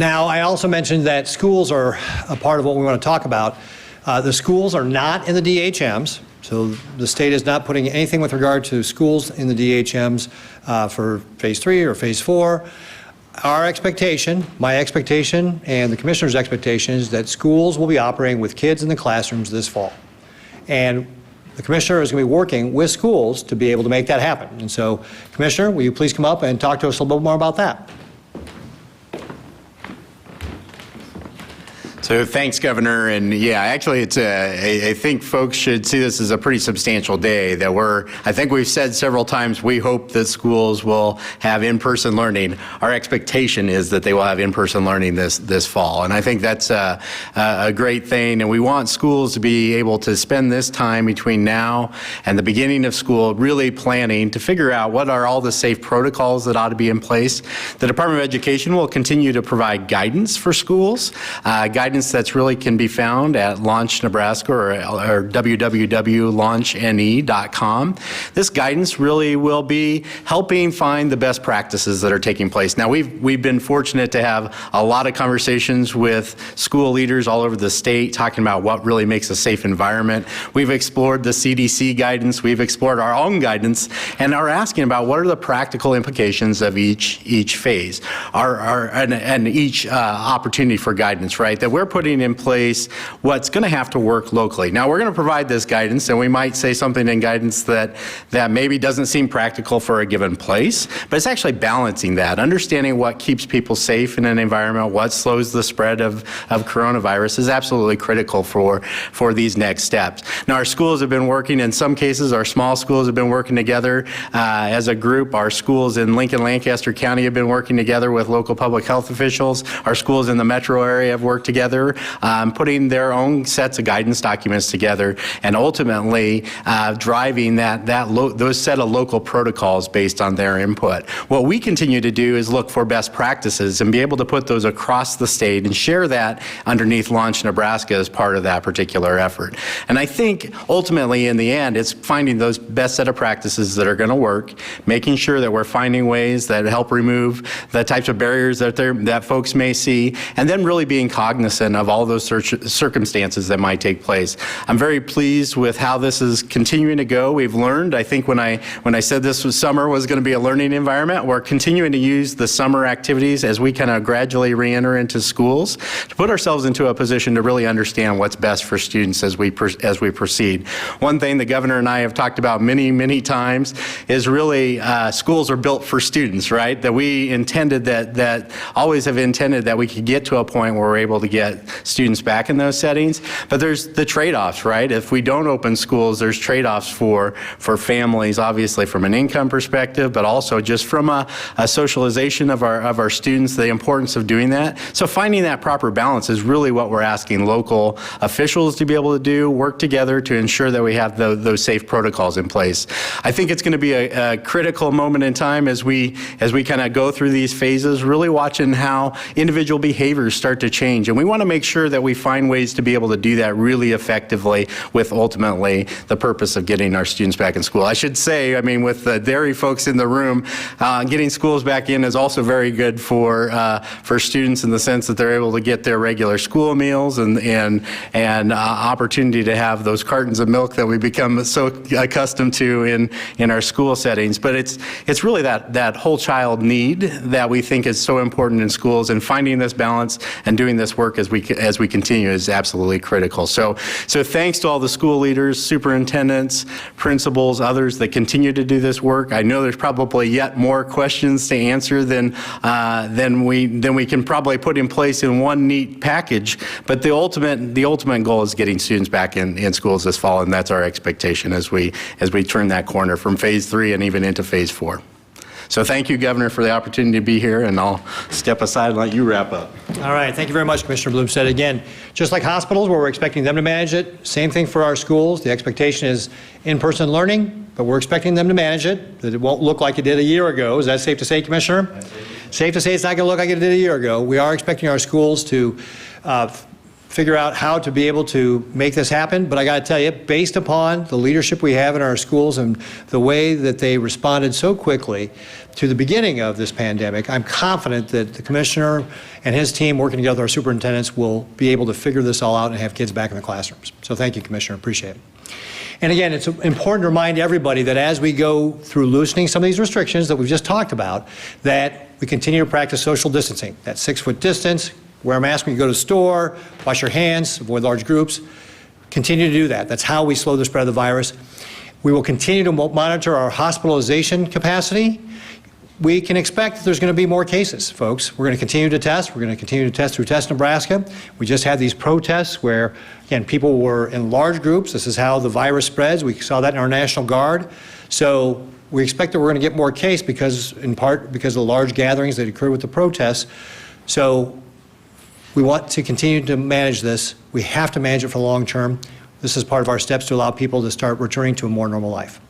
Now, I also mentioned that schools are a part of what we want to talk about. The schools are not in the DHMs, so the state is not putting anything with regard to schools in the DHMs for phase 3 or phase 4. Our expectation, my expectation, and the commissioner's expectation is that schools will be operating with kids in the classrooms this fall. And the commissioner is going to be working with schools to be able to make that happen. And so, Commissioner, will you please come up and talk to us a little bit more about that? So thanks, Governor. And yeah, actually, it's I think folks should see this as a pretty substantial day that I think we've said several times, we hope that schools will have in-person learning. Our expectation is that they will have in-person learning this fall. And I think that's a great thing. And we want schools to be able to spend this time between now and the beginning of school really planning to figure out what are all the safe protocols that ought to be in place. The Department of Education will continue to provide guidance for schools, guidance that's really can be found at Launch Nebraska or www.launchne.com. This guidance really will be helping find the best practices that are taking place. Now, we've been fortunate to have a lot of conversations with school leaders all over the state talking about what really makes a safe environment. We've explored the CDC guidance, we've explored our own guidance, and are asking about what are the practical implications of each phase, and each opportunity for guidance, right? That we're putting in place what's going to have to work locally. Now, we're going to provide this guidance, and we might say something in guidance that maybe doesn't seem practical for a given place, but it's actually balancing that, understanding what keeps people safe in an environment, what slows the spread of coronavirus is absolutely critical for these next steps. Now, our schools have been working, in some cases, our small schools have been working together as a group. Our schools in Lincoln, Lancaster County have been working together with local public health officials. Our schools in the metro area have worked together, putting their own sets of guidance documents together, and ultimately driving those set of local protocols based on their input. What we continue to do is look for best practices and be able to put those across the state and share that underneath Launch Nebraska as part of that particular effort. And I think ultimately in the end, it's finding those best set of practices that are going to work, making sure that we're finding ways that help remove the types of barriers that folks may see, and then really being cognizant of all those circumstances that might take place. I'm very pleased with how this is continuing to go. We've learned, I think when I said this summer was going to be a learning environment, we're continuing to use the summer activities as we kind of gradually re-enter into schools to put ourselves into a position to really understand what's best for students as we proceed. One thing the governor and I have talked about many times is really schools are built for students, right? That we intended that always have intended that we could get to a point where we're able to get students back in those settings. But there's the trade-offs, right? If we don't open schools, there's trade-offs for families, obviously from an income perspective, but also just from a socialization of our students, the importance of doing that. So finding that proper balance is really what we're asking local officials to be able to do, work together to ensure that we have those safe protocols in place. I think it's going to be a critical moment in time as we kind of go through these phases, really watching how individual behaviors start to change. And we want to make sure that we find ways to be able to do that really effectively with ultimately the purpose of getting our students back in school. I should say, I mean, with the dairy folks in the room, getting schools back in is also very good for students in the sense that they're able to get their regular school meals and opportunity to have those cartons of milk that we become so accustomed to in our school settings. But it's really that whole child need that we think is so important in schools, and finding this balance and doing this work as we continue is absolutely critical. So thanks to all the school leaders, superintendents, principals, others that continue to do this work. I know there's probably yet more questions to answer than we can probably put in place in one neat package. But the ultimate goal is getting students back in schools this fall, and that's our expectation as we turn that corner from phase 3 and even into phase 4. So thank you, Governor, for the opportunity to be here, and I'll step aside and let you wrap up. All right, thank you very much, Commissioner Blumstead. Again, just like hospitals where we're expecting them to manage it, same thing for our schools. The expectation is in-person learning, but we're expecting them to manage it, that it won't look like it did a year ago. Is that safe to say, Commissioner? That's safe to say it's not going to look like it did a year ago. We are expecting our schools to figure out how to be able to make this happen. But I got to tell you, based upon the leadership we have in our schools and the way that they responded so quickly to the beginning of this pandemic, I'm confident that the commissioner and his team working together with our superintendents will be able to figure this all out and have kids back in the classrooms. So thank you, Commissioner. Appreciate it. And again, it's important to remind everybody that as we go through loosening some of these restrictions that we've just talked about, that we continue to practice social distancing, that 6-foot distance, wear a mask when you go to the store, wash your hands, avoid large groups. Continue to do that. That's how we slow the spread of the virus. We will continue to monitor our hospitalization capacity. We can expect that there's going to be more cases, folks. We're going to continue to test. We're going to continue to test through Test Nebraska. We just had these protests where, again, people were in large groups. This is how the virus spreads. We saw that in our National Guard. So we expect that we're going to get more cases because, in part, because of the large gatherings that occurred with the protests. So we want to continue to manage this. We have to manage it for the long term. This is part of our steps to allow people to start returning to a more normal life.